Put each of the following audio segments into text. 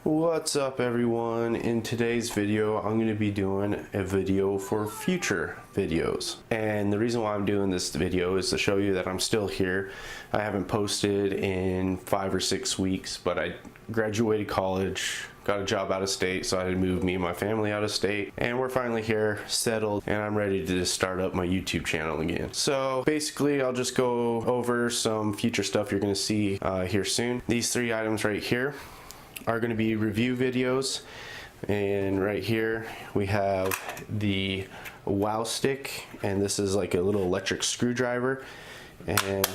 What's up everyone? In today's video I'm going to be doing a video for future videos, and the reason why I'm doing this video is to show you that I'm still here. I haven't posted in 5 or 6 weeks, but I graduated college, got a job out of state, so I had to move me and my family out of state, and we're finally here, settled, and I'm ready to just start up my YouTube channel again. So basically I'll just go over some future stuff you're going to see here soon. These 3 items right here are going to be review videos, and right here we have the Wow stick, and this is like a little electric screwdriver, and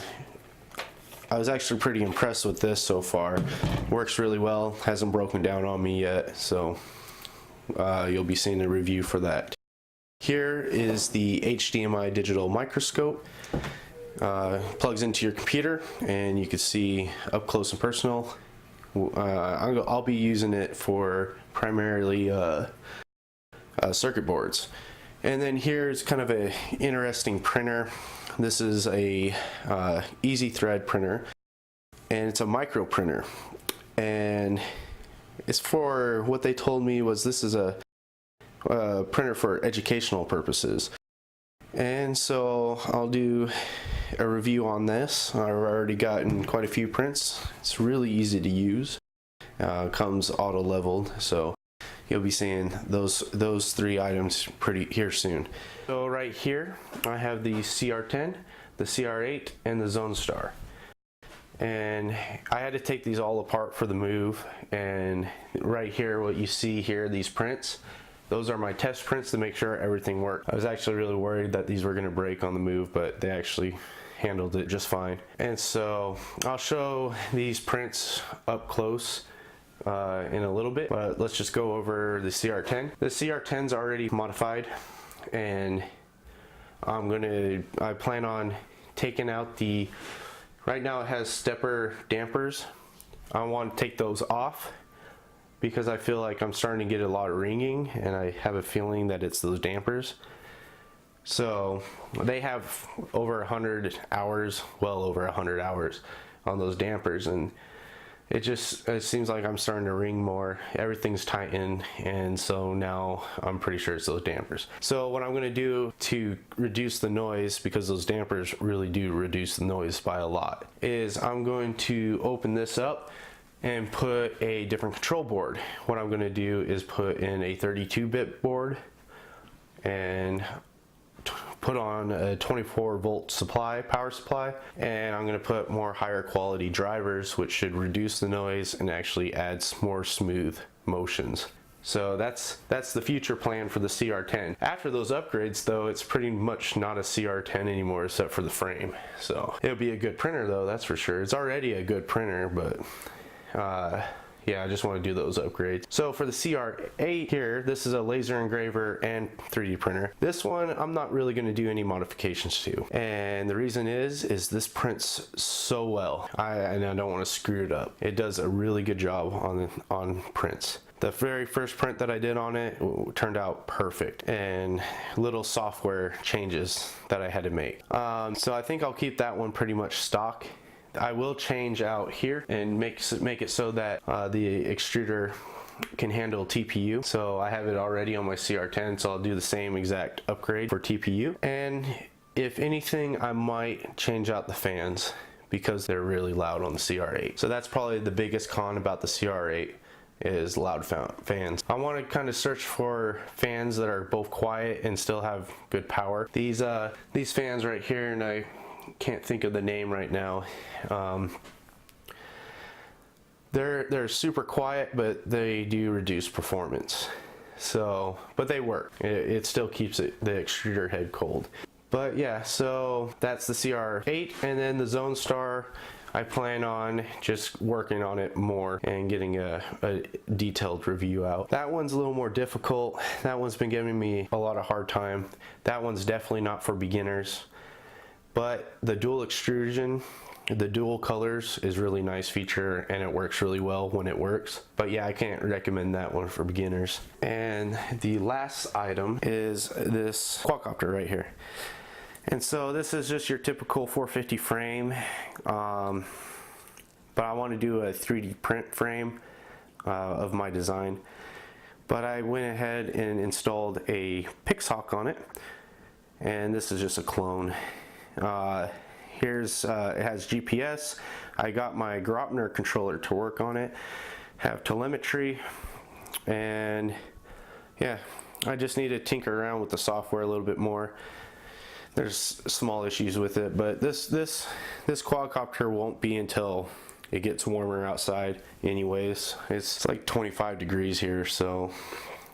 I was actually pretty impressed with this so far. Works really well, hasn't broken down on me yet, so you'll be seeing a review for that. Here is the HDMI digital microscope. Plugs into your computer and you can see up close and personal. I'll be using it for primarily circuit boards. And then here's kind of a interesting printer. This is a easy thread printer, and it's a micro printer, and it's for, what they told me was, this is a printer for educational purposes. And so I'll do a review on this. I've already gotten quite a few prints. It's really easy to use. Comes auto leveled, so you'll be seeing those 3 items here soon. So right here I have the CR-10, the CR-8, and the Zone Star. And I had to take these all apart for the move, and right here what you see here, these prints, those are my test prints to make sure everything worked. I was actually really worried that these were going to break on the move, but they actually handled it just fine. And so I'll show these prints up close in a little bit, but let's just go over the CR-10. The CR-10's already modified, and I plan on taking out the, right now it has stepper dampers. I want to take those off because I feel like I'm starting to get a lot of ringing, and I have a feeling that it's those dampers. So they have over 100 hours, well over 100 hours on those dampers, and it seems like I'm starting to ring more. Everything's tightened, and so now I'm pretty sure it's those dampers. So what I'm going to do to reduce the noise, because those dampers really do reduce the noise by a lot, is I'm going to open this up and put a different control board. What I'm going to do is put in a 32-bit board and put on a 24-volt power supply, and I'm going to put more higher quality drivers, which should reduce the noise and actually adds more smooth motions. So that's the future plan for the CR-10. After those upgrades though, it's pretty much not a CR-10 anymore except for the frame. So it'll be a good printer though, that's for sure. It's already a good printer, but yeah, I just want to do those upgrades. So for the CR-8 here, this is a laser engraver and 3D printer. This one I'm not really going to do any modifications to, and the reason is this prints so well, and I don't want to screw it up. It does a really good job on prints. The very first print that I did on it turned out perfect, and little software changes that I had to make. So I think I'll keep that one pretty much stock. I will change out here and make it so that the extruder can handle TPU. So I have it already on my CR-10, so I'll do the same exact upgrade for TPU. And if anything, I might change out the fans because they're really loud on the CR-8. So that's probably the biggest con about the CR-8, is loud fans. I want to kind of search for fans that are both quiet and still have good power. These fans right here, and I can't think of the name right now. They're super quiet, but they do reduce performance. So, but they work. It still keeps the extruder head cold. But yeah, so that's the CR-8, and then the Zone Star, I plan on just working on it more and getting a detailed review out. That one's a little more difficult. That one's been giving me a lot of hard time. That one's definitely not for beginners. But the dual extrusion, the dual colors is a really nice feature, and it works really well when it works. But yeah, I can't recommend that one for beginners. And the last item is this quadcopter right here. And so this is just your typical 450 frame, but I want to do a 3D print frame. of my design. But I went ahead and installed a Pixhawk on it, and this is just a clone. It has GPS. I got my Grotner controller to work on it, have telemetry, and yeah, I just need to tinker around with the software a little bit more. There's small issues with it, but this quadcopter won't be until it gets warmer outside anyways. It's like 25 degrees here, so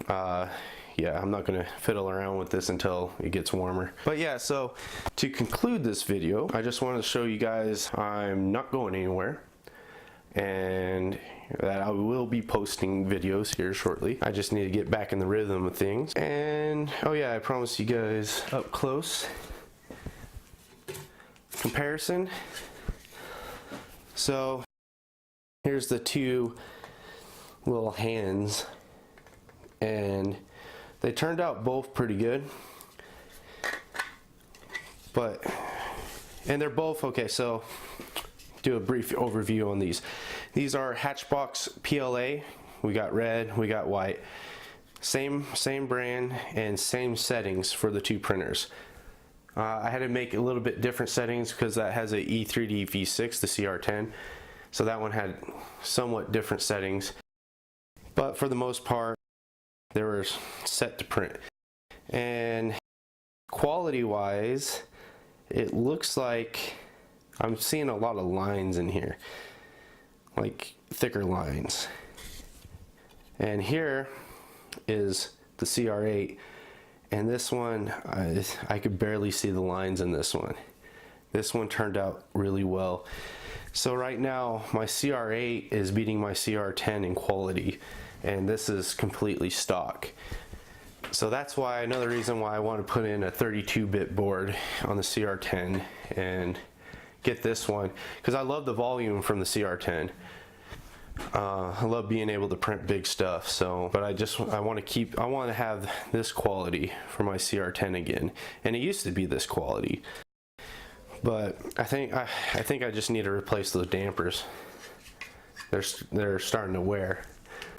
yeah, I'm not gonna fiddle around with this until it gets warmer. But yeah, so to conclude this video, I just wanted to show you guys I'm not going anywhere, and that I will be posting videos here shortly. I just need to get back in the rhythm of things. And oh yeah, I promised you guys up close comparison. So here's the two little hands, and they turned out both pretty good, and they're both okay. So do a brief overview on these. These are Hatchbox PLA. We got red, we got white. Same brand and same settings for the two printers. I had to make a little bit different settings because that has a E3D V6, the CR10. So that one had somewhat different settings. But for the most part, they were set to print. And quality-wise, it looks like I'm seeing a lot of lines in here, like thicker lines. And here is the CR8, and this one, I could barely see the lines in this one. This one turned out really well. So right now, my CR8 is beating my CR10 in quality, and this is completely stock. So that's why, another reason why I want to put in a 32-bit board on the CR10 and get this one, because I love the volume from the CR10. I love being able to print big stuff. So, but I want to have this quality for my CR10 again, and it used to be this quality. But I think I just need to replace those dampers. They're starting to wear.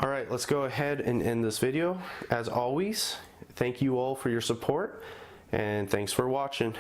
All right, let's go ahead and end this video. As always, thank you all for your support, and thanks for watching.